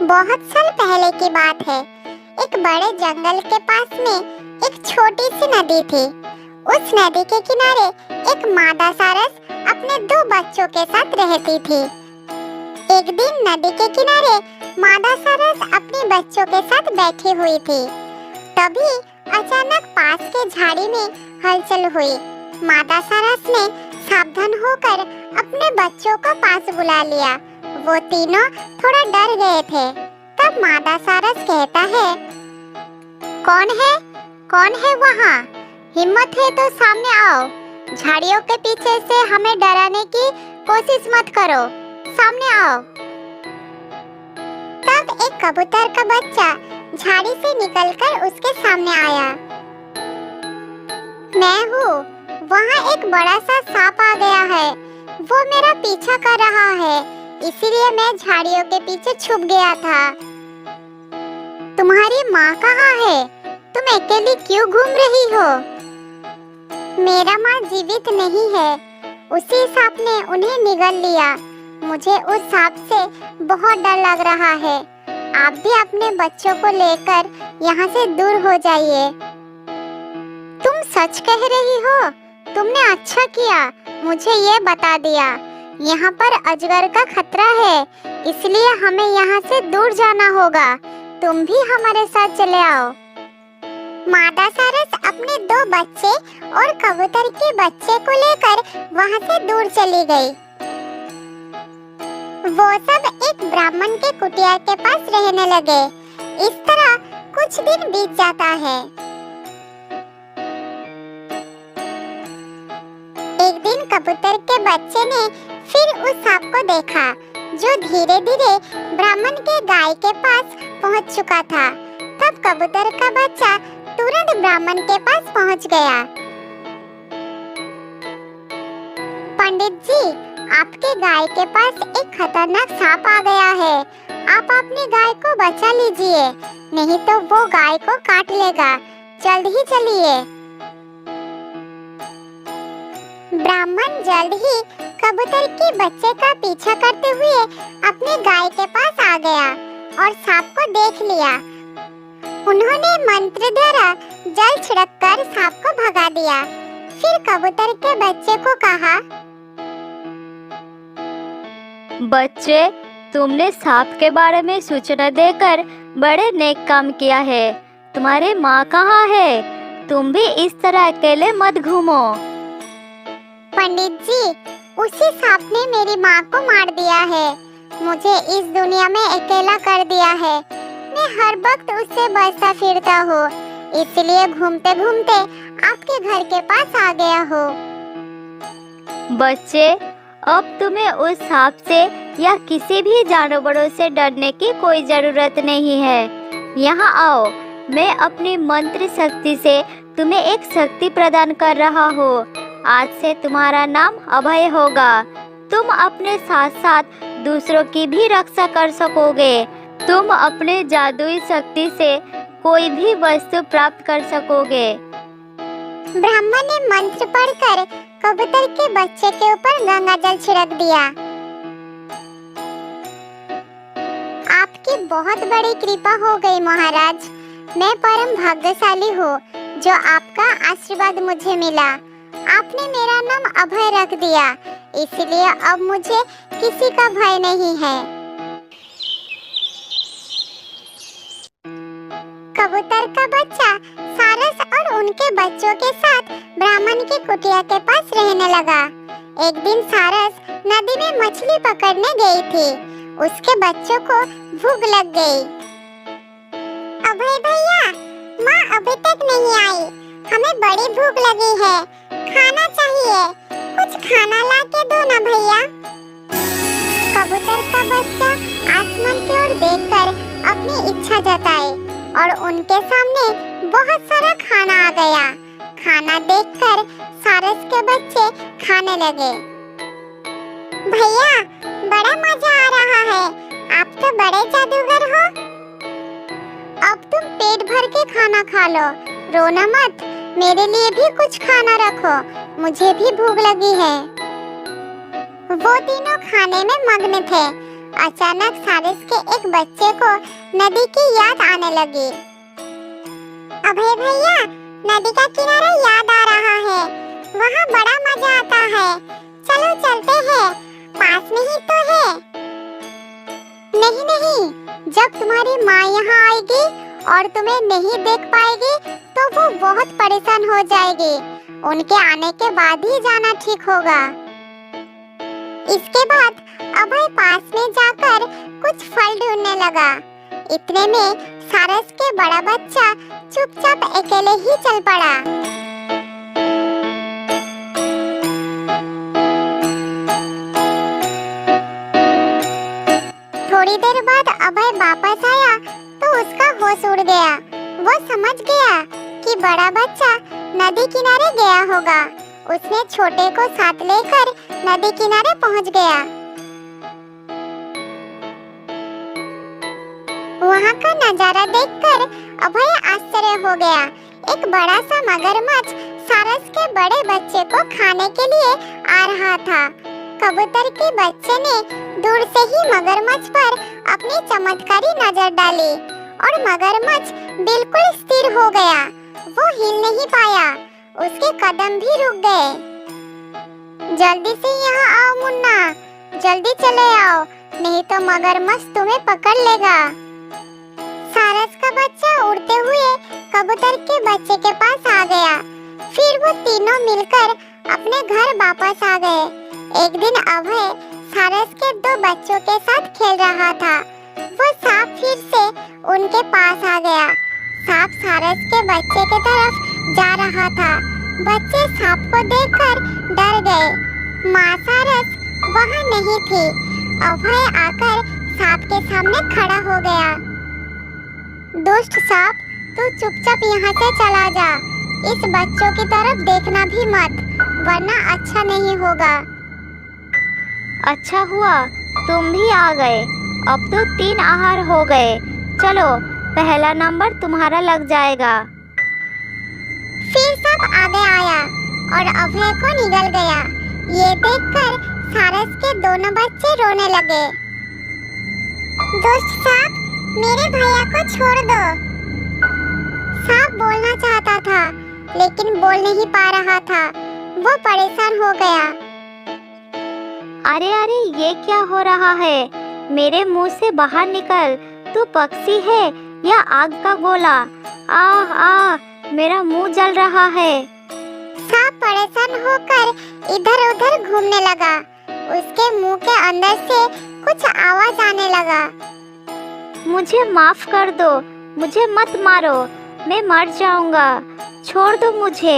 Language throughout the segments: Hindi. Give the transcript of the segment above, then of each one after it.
बहुत साल पहले की बात है। एक बड़े जंगल के पास में एक छोटी सी नदी थी। उस नदी के किनारे एक मादा सारस अपने 2 बच्चों के साथ रहती थी। एक दिन नदी के किनारे मादा सारस अपने बच्चों के साथ बैठी हुई थी। तभी अचानक पास के झाड़ी में हलचल हुई। मादा सारस ने सावधान होकर अपने बच्चों को पास बुला लिया। वो तीनों थोड़ा डर गए थे। तब मादा सारस कहता है, कौन है वहाँ? हिम्मत है तो सामने आओ। झाड़ियों के पीछे से हमें डराने की कोशिश मत करो। सामने आओ। तब एक कबूतर का बच्चा झाड़ी से निकलकर उसके सामने आया। मैं हूँ। वहाँ एक बड़ा सा सांप आ गया है। वो मेरा पीछा कर रहा है, इसीलिए मैं झाड़ियों के पीछे छुप गया था। तुम्हारी माँ कहाँ है? तुम अकेली क्यों घूम रही हो? मेरा माँ जीवित नहीं है। उसी सांप ने उन्हें निगल लिया। मुझे उस सांप से बहुत डर लग रहा है। आप भी अपने बच्चों को लेकर यहाँ से दूर हो जाइए। तुम सच कह रही हो? तुमने अच्छा किया मुझे ये बता दिया। यहाँ पर अजगर का खतरा है, इसलिए हमें यहाँ से दूर जाना होगा। तुम भी हमारे साथ चले आओ। मादा सारस अपने 2 बच्चे और कबूतर के बच्चे को लेकर वहाँ से दूर चली गई। वो सब एक ब्राह्मण के कुटिया के पास रहने लगे। इस तरह कुछ दिन बीत जाता है। एक दिन कबूतर के बच्चे ने फिर उस सांप को देखा, जो धीरे धीरे ब्राह्मण के गाय के पास पहुंच चुका था। तब कबूतर का बच्चा तुरंत ब्राह्मण के पास पहुंच गया। पंडित जी, आपके गाय के पास एक खतरनाक सांप आ गया है। आप अपनी गाय को बचा लीजिए, नहीं तो वो गाय को काट लेगा। जल्द ही चलिए। ब्राह्मण जल्द ही कबूतर के बच्चे का पीछा करते हुए अपनी गाय के पास आ गया और सांप को देख लिया। उन्होंने मंत्र द्वारा जल छिड़ककर सांप को भगा दिया। फिर कबूतर के बच्चे को कहा, बच्चे, तुमने सांप के बारे में सूचना देकर बड़े नेक काम किया है। तुम्हारी माँ कहाँ है? तुम भी इस तरह अकेले मत घूमो। पंडित जी, उसी सांप ने मेरी माँ को मार दिया है। मुझे इस दुनिया में अकेला कर दिया है। मैं हर वक्त उससे बचता फिरता हूँ, इसलिए घूमते घूमते आपके घर के पास आ गया हूँ। बच्चे, अब तुम्हें उस सांप से या किसी भी जानवरों से डरने की कोई जरूरत नहीं है। यहाँ आओ, मैं अपनी मंत्र शक्ति से तुम्हें एक शक्ति प्रदान कर रहा हूँ। आज से तुम्हारा नाम अभय होगा। तुम अपने साथ साथ दूसरों की भी रक्षा कर सकोगे। तुम अपने जादुई शक्ति से कोई भी वस्तु प्राप्त कर सकोगे। ब्राह्मण ने मंत्र पढ़कर कबूतर के बच्चे के ऊपर गंगा जल छिड़क दिया। आपकी बहुत बड़ी कृपा हो गई महाराज। मैं परम भाग्यशाली हूँ जो आपका आशीर्वाद मुझे मिला। आपने मेरा नाम अभय रख दिया, इसलिए अब मुझे किसी का भय नहीं है। कबूतर का बच्चा सारस और उनके बच्चों के साथ ब्राह्मण की कुटिया के पास रहने लगा। एक दिन सारस नदी में मछली पकड़ने गई थी। उसके बच्चों को भूख लग गई। अभय भैया, माँ अभी तक नहीं आई। हमें बड़ी भूख लगी है, खाना चाहिए। कुछ खाना ला के दो ना भैया। कबूतर का बच्चा आसमान की ओर देखकर अपनी इच्छा जताई और उनके सामने बहुत सारा खाना आ गया। खाना देखकर सारस के बच्चे खाने लगे। भैया, बड़ा मजा आ रहा है। आप तो बड़े जादूगर हो। अब तुम पेट भर के खाना खा लो, रोना मत। मेरे लिए भी कुछ खाना रखो, मुझे भी भूख लगी है। वो तीनों खाने में मग्न थे। अचानक सारस के एक बच्चे को नदी की याद आने लगी। अभय भैया, नदी का किनारा याद आ रहा है, वहाँ बड़ा मजा आता है, चलो चलते हैं, पास में ही तो है। नहीं नहीं, जब तुम्हारी माँ यहाँ आएगी और तुम्हें नहीं देख पाएगी तो वो बहुत परेशान हो जाएगी। उनके आने के बाद ही जाना ठीक होगा। इसके बाद अभय पास में जाकर कुछ फल ढूंढने लगा। इतने में सारस के बड़ा बच्चा चुपचाप अकेले ही चल पड़ा। थोड़ी देर बाद अभय वापस आया तो उसका होश उड़ गया। वो समझ गया कि बड़ा बच्चा नदी किनारे गया होगा। उसने छोटे को साथ लेकर नदी किनारे पहुंच गया। वहाँ का नजारा देखकर अभय आश्चर्य हो गया। एक बड़ा सा मगरमच्छ सारस के बड़े बच्चे को खाने के लिए आ रहा था। कबूतर के बच्चे ने दूर से ही मगरमच्छ पर अपनी चमत्कारी नजर डाली और मगरमच्छ बिल्कुल स्थिर हो गया। वो हिल नहीं पाया, उसके कदम भी रुक गए। जल्दी से यहाँ आओ मुन्ना, जल्दी चले आओ, नहीं तो मगरमच्छ तुम्हें पकड़ लेगा। सारस का बच्चा उड़ते हुए कबूतर के बच्चे के पास आ गया। फिर वो तीनों मिलकर अपने घर वापस आ गए। एक दिन अभय सारस के दो बच्चों के साथ खेल रहा था। वो सांप फिर से उनके पास आ गया। सांप सारस के बच्चे की तरफ जा रहा था। बच्चे सांप को देखकर डर गए। माँ सारस वहाँ नहीं थी। अभय आकर सांप के सामने खड़ा हो गया। दुष्ट सांप, तू चुपचाप यहाँ से चला जा। इस बच्चों की तरफ देखना भी मत, वरना अच्छा नहीं होगा। अच्छा हुआ तुम भी आ गए। अब तो 3 आहार हो गए। चलो, पहला नंबर तुम्हारा लग जाएगा। फिर सब आगे आया और अभय को निगल गया। ये देखकर सारस के दोनों बच्चे रोने लगे। दुष्ट सांप, मेरे भैया को छोड़ दो। सांप बोलना चाहता था लेकिन बोल नहीं पा रहा था। वो परेशान हो गया। अरे अरे, ये क्या हो रहा है? मेरे मुंह से बाहर निकल। तू पक्षी है या आग का गोला? आह आह, मेरा मुंह जल रहा है। सांप परेशान होकर इधर-उधर घूमने लगा। उसके मुंह के अंदर से कुछ आवाज आने लगा। मुझे माफ कर दो, मुझे मत मारो, मैं मर जाऊंगा। छोड़ दो मुझे,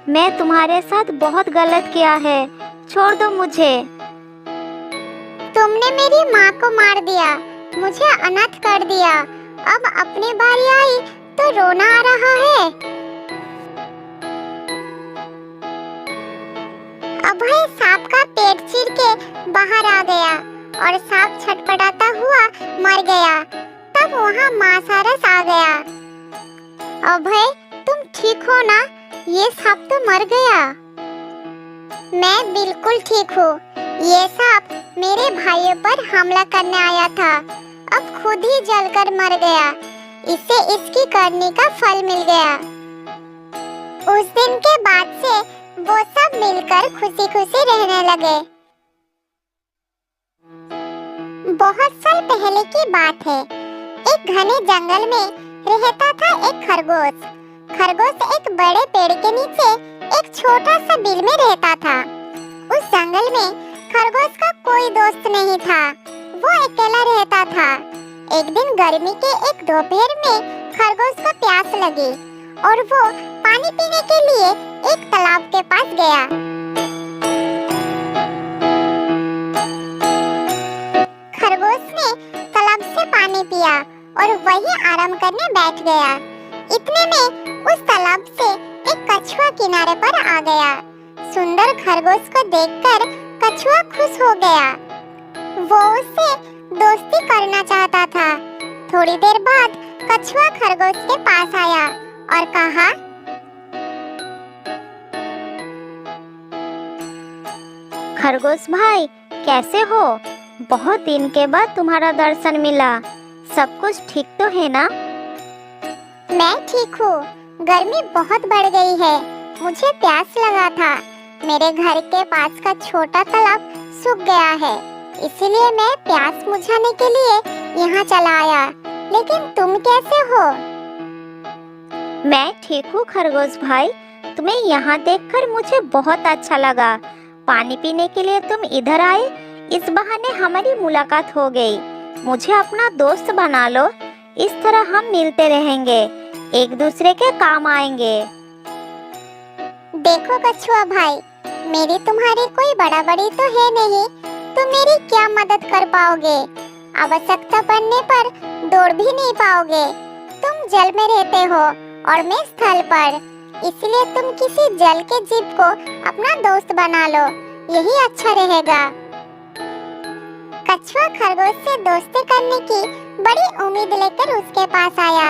मैं तुम्हारे साथ बहुत गलत किया है। छोड़ दो मुझे। तुमने मेरी माँ को मार दिया, मुझे अनाथ कर दिया। अब अपनी बारी आई तो रोना आ रहा है। अभय सांप का पेट चीर के बाहर आ गया और सांप छटपटाता हुआ मर गया। तब वहाँ माँ सारस आ गया। अभय, तुम ठीक हो ना? ये सांप तो मर गया। मैं बिल्कुल ठीक हूँ। ये सांप मेरे भाइयों पर हमला करने आया था, अब खुद ही जलकर मर गया। इससे इसकी करनी का फल मिल गया। उस दिन के बाद से वो सब मिलकर खुशी-खुशी रहने लगे। बहुत साल पहले की बात है। एक घने जंगल में रहता था एक खरगोश। खरगोश एक बड़े पेड़ के नीचे एक छोटा सा बिल में रहता था। उस जंगल में खरगोश का कोई दोस्त नहीं था। वो अकेला रहता था। एक दिन गर्मी के एक दोपहर में खरगोश को प्यास लगी और वो पानी पीने के लिए एक तालाब के पास गया। खरगोश ने तालाब से पानी पिया और वहीं आराम करने बैठ गया। इतने में उस तालाब से एक कछुआ किनारे पर आ गया। सुंदर खरगोश को देखकर कछुआ खुश हो गया। वो उससे दोस्ती करना चाहता था। थोड़ी देर बाद कछुआ खरगोश के पास आया और कहा, खरगोश भाई, कैसे हो? बहुत दिन के बाद तुम्हारा दर्शन मिला। सब कुछ ठीक तो है ना? मैं ठीक हूँ। गर्मी बहुत बढ़ गई है। मुझे प्यास लगा था। मेरे घर के पास का छोटा तालाब सूख गया है, इसलिए मैं प्यास बुझाने के लिए यहाँ चला आया। लेकिन तुम कैसे हो? मैं ठीक हूँ खरगोश भाई। तुम्हें यहाँ देखकर मुझे बहुत अच्छा लगा। पानी पीने के लिए तुम इधर आए, इस बहाने हमारी मुलाकात हो गई। मुझे अपना दोस्त बना लो, इस तरह हम मिलते रहेंगे, एक दूसरे के काम आएंगे। देखो कछुआ भाई, मेरी तुम्हारी कोई बड़ा बड़ी तो है नहीं, तुम मेरी क्या मदद कर पाओगे? आवश्यकता पड़ने पर दौड़ भी नहीं पाओगे। तुम जल में रहते हो और मैं स्थल पर, इसलिए तुम किसी जल के जीव को अपना दोस्त बना लो, यही अच्छा रहेगा। कछुआ खरगोश से दोस्ती करने की बड़ी उम्मीद लेकर उसके पास आया,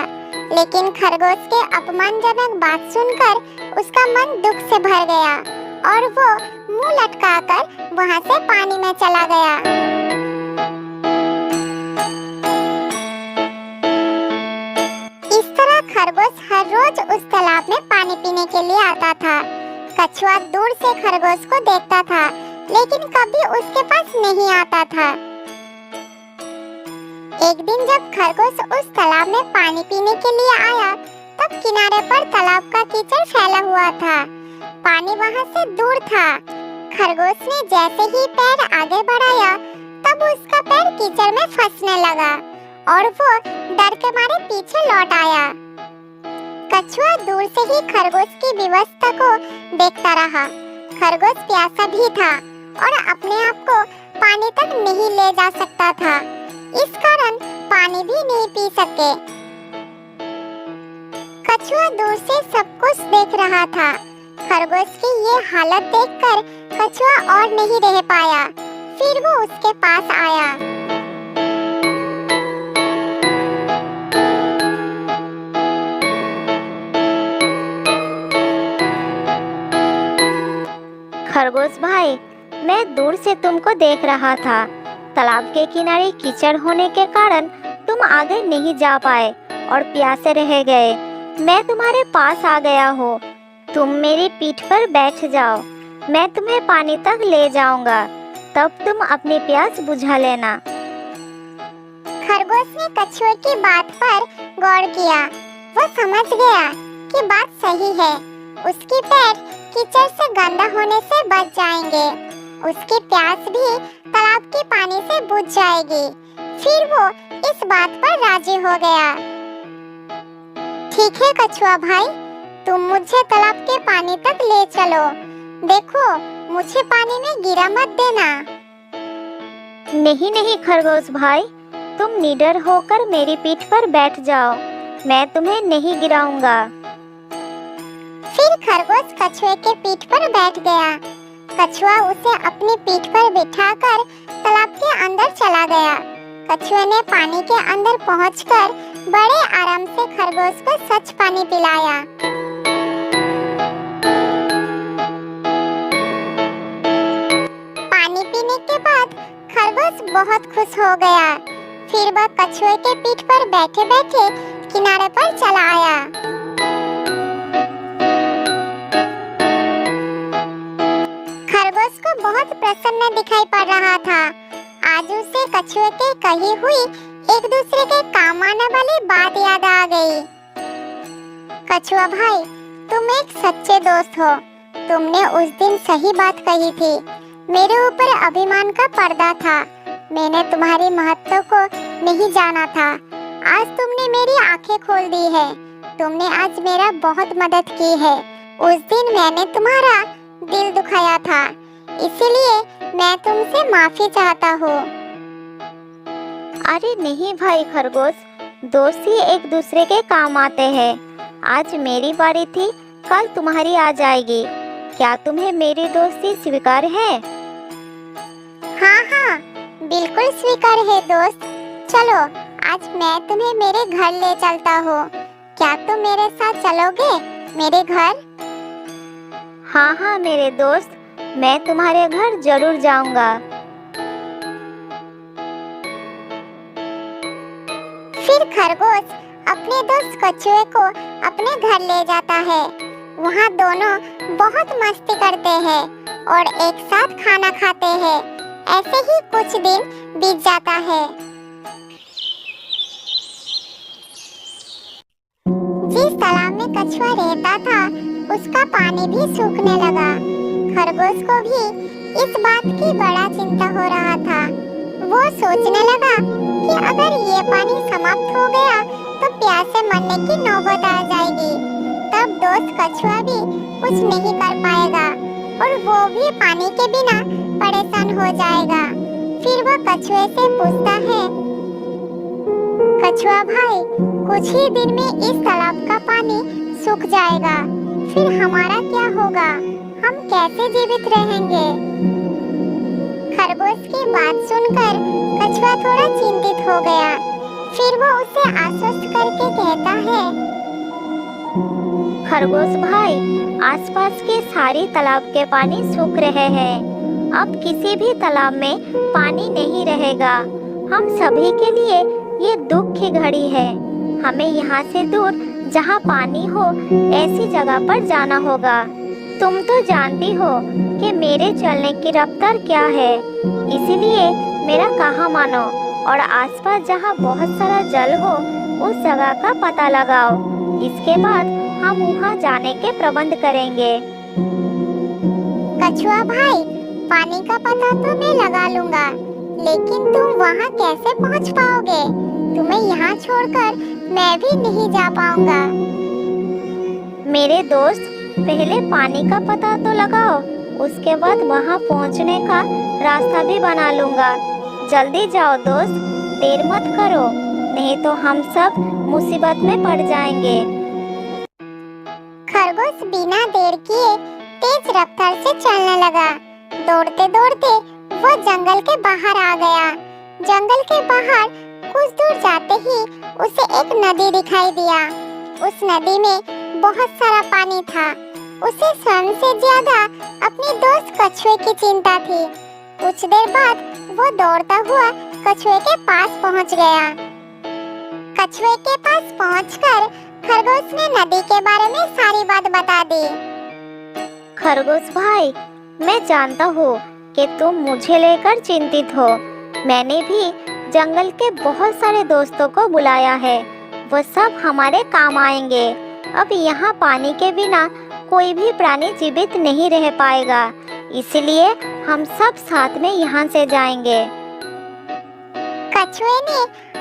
लेकिन खरगोश के अपमानजनक बात सुनकर उसका मन दुख से भर गया और वो मुंह लटकाकर वहां से पानी में चला गया। इस तरह खरगोश हर रोज उस तालाब में पानी पीने के लिए आता था। कछुआ दूर से खरगोश को देखता था, लेकिन कभी उसके पास नहीं आता था। एक दिन जब खरगोश उस तालाब में पानी पीने के लिए आया, तब किनारे पर तालाब का कीचड़ फैला हुआ था। पानी वहां से दूर था। खरगोश ने जैसे ही पैर आगे बढ़ाया, तब उसका पैर कीचड़ में फंसने लगा और वो डर के मारे पीछे लौट आया। कछुआ दूर से ही खरगोश की विवस्था को देखता रहा। खरगोश प्यासा भी था और अपने आप को पानी तक नहीं ले जा सकता था, इस कारण पानी भी नहीं पी सके। कछुआ दूर से सब कुछ देख रहा था। खरगोश की ये हालत देखकर कछुआ और नहीं रह पाया, फिर वो उसके पास आया। खरगोश भाई, मैं दूर से तुमको देख रहा था। तालाब के किनारे कीचड़ होने के कारण तुम आगे नहीं जा पाए और प्यासे रह गए। मैं तुम्हारे पास आ गया हूँ। तुम मेरी पीठ पर बैठ जाओ, मैं तुम्हें पानी तक ले जाऊंगा, तब तुम अपनी प्यास बुझा लेना। खरगोश ने कछुए की बात पर गौर किया। वो समझ गया कि बात सही है। उसकी पैर कीचड़ से गंदा होने से बच जाएंगे। उसकी प्यास भी तालाब के पानी से बुझ जाएगी। फिर वो इस बात पर राजी हो गया। ठीक है कछुआ भाई, तुम मुझे तालाब के पानी तक ले चलो। देखो, मुझे पानी में गिरा मत देना। नहीं नहीं खरगोश भाई, तुम निडर होकर मेरी पीठ पर बैठ जाओ, मैं तुम्हें नहीं गिराऊंगा। फिर खरगोश कछुए के पीठ पर बैठ गया। कछुआ उसे अपनी पीठ पर बिठाकर तालाब के अंदर चला गया। कछुए ने पानी के अंदर पहुंचकर बड़े आराम से खरगोश को स्वच्छ पानी पिलाया। पानी पीने के बाद खरगोश बहुत खुश हो गया। फिर वह कछुए के पीठ पर बैठे-बैठे किनारे पर चला आया। खरगोश को बहुत प्रसन्न दिखाई पड़ रहा था। आज उसे कछुए के कही हुई एक दूसरे के काम आने वाली बात याद आ गई। कछुआ भाई, तुम एक सच्चे दोस्त हो। तुमने उस दिन सही बात कही थी। मेरे ऊपर अभिमान का पर्दा था। मैंने तुम्हारी महत्व को नहीं जाना था। आज तुमने मेरी आंखें खोल दी है। तुमने आज मेरा बहुत मदद की है। उस दिन मैंने तुम्हारा दिल दुखाया था, इसलिए मैं तुमसे माफी चाहता हूँ। अरे नहीं भाई खरगोश, दोस्त ही एक दूसरे के काम आते हैं। आज मेरी बारी थी, कल तुम्हारी आ जाएगी। क्या तुम्हें मेरी दोस्ती स्वीकार है? हाँ हाँ, बिल्कुल स्वीकार है दोस्त। चलो, आज मैं तुम्हें मेरे घर ले चलता हूँ। क्या तुम मेरे साथ चलोगे मेरे घर? हाँ हाँ मेरे दोस्त, मैं तुम्हारे घर जरूर जाऊंगा। फिर खरगोश अपने दोस्त कछुए को अपने घर ले जाता है। वहाँ दोनों बहुत मस्ती करते हैं और एक साथ खाना खाते हैं। ऐसे ही कुछ दिन बीत जाता है। जिस तालाब में कछुआ रहता था उसका पानी भी सूखने लगा। खरगोश को भी इस बात की बड़ा चिंता हो रहा था। वो सोचने लगा कि अगर ये पानी समाप्त हो गया तो प्यास से मरने की नौबत आ जाएगी। तब दोस्त कछुआ भी कुछ नहीं कर पाएगा और वो भी पानी के बिना परेशान हो जाएगा। फिर वो कछुए से पूछता है, कछुआ भाई, कुछ ही दिन में इस तालाब का पानी सूख जाएगा, फिर हमारा क्या होगा? हम कैसे जीवित रहेंगे? खरगोश की बात सुनकर कछुआ थोड़ा चिंतित हो गया। फिर वो उसे आश्वस्त करके कहता है, खरगोश भाई, आसपास के सारे तालाब के पानी सूख रहे हैं। अब किसी भी तालाब में पानी नहीं रहेगा। हम सभी के लिए ये दुख की घड़ी है। हमें यहाँ से दूर जहाँ पानी हो ऐसी जगह पर जाना होगा। तुम तो जानती हो कि मेरे चलने की रफ्तार क्या है, इसीलिए मेरा कहा मानो और आसपास जहाँ बहुत सारा जल हो उस जगह का पता लगाओ। इसके बाद हम वहाँ जाने के प्रबंध करेंगे। कछुआ भाई, पानी का पता तो मैं लगा लूंगा, लेकिन तुम वहाँ कैसे पहुँच पाओगे? तुम्हें यहाँ छोड़कर मैं भी नहीं जा पाऊंगा। मेरे दोस्त, पहले पानी का पता तो लगाओ, उसके बाद वहाँ पहुँचने का रास्ता भी बना लूंगा। जल्दी जाओ दोस्त, देर मत करो, नहीं तो हम सब मुसीबत में पड़ जाएंगे। खरगोश बिना देर किए तेज रफ्तार से चलने लगा। दौड़ते दौड़ते वो जंगल के बाहर आ गया। जंगल के बाहर कुछ दूर जाते ही उसे एक नदी दिखाई दिया। उस नदी में बहुत सारा पानी था। उसे स्वयं से ज्यादा अपने दोस्त कछुए की चिंता थी। कुछ देर बाद वो दौड़ता हुआ कछुए के पास पहुंच गया। कछुए के पास पहुंचकर खरगोश ने नदी के बारे में सारी बात बता दी। खरगोश भाई, मैं जानता हूँ कि तुम मुझे लेकर चिंतित हो। मैंने भी जंगल के बहुत सारे दोस्तों को बुलाया है, वो सब हमारे काम आएंगे। अब यहाँ पानी के बिना कोई भी प्राणी जीवित नहीं रह पाएगा, इसलिए हम सब साथ में यहाँ से जाएंगे। कछुए ने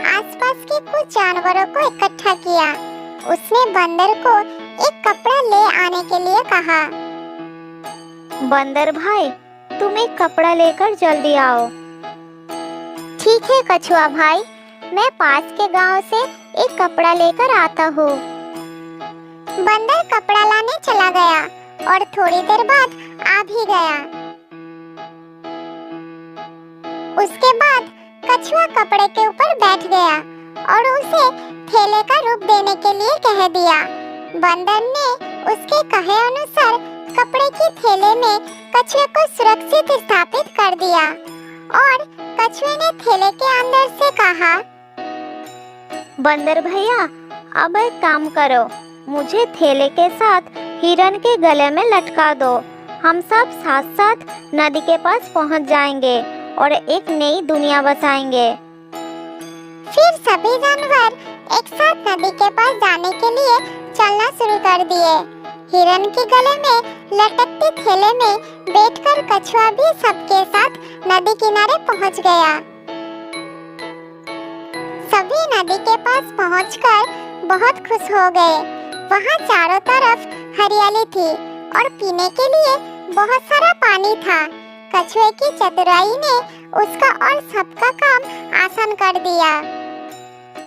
आसपास के कुछ जानवरों को इकट्ठा किया। उसने बंदर को एक कपड़ा ले आने के लिए कहा। बंदर भाई, तुम एक कपड़ा लेकर जल्दी आओ। ठीक है कछुआ भाई, मैं पास के गांव से एक कपड़ा लेकर आता हूँ। बंदर कपड़ा लाने चला गया और थोड़ी देर बाद आ भी गया। उसके बाद कछुआ कपड़े के ऊपर बैठ गया और उसे थैले का रूप देने के लिए कह दिया। बंदर ने उसके कहे अनुसार कपड़े की थैले में कछुए को सुरक्षित स्थापित कर दिया और कछुए ने थैले के अंदर से कहा, बंदर भैया, अब एक काम करो, मुझे थैले के साथ हिरन के गले में लटका दो। हम सब साथ साथ नदी के पास पहुंच जाएंगे और एक नई दुनिया बसाएंगे। फिर सभी जानवर एक साथ नदी के पास जाने के लिए चलना शुरू कर दिए। हिरन के गले में लटकते थैले में बैठकर कछुआ भी सबके साथ नदी किनारे पहुंच गया। सभी नदी के पास पहुंचकर बहुत खुश हो गए। वहां चारों तरफ हरियाली थी और पीने के लिए बहुत सारा पानी था। कछुए की चतुराई ने उसका और सबका काम आसान कर दिया।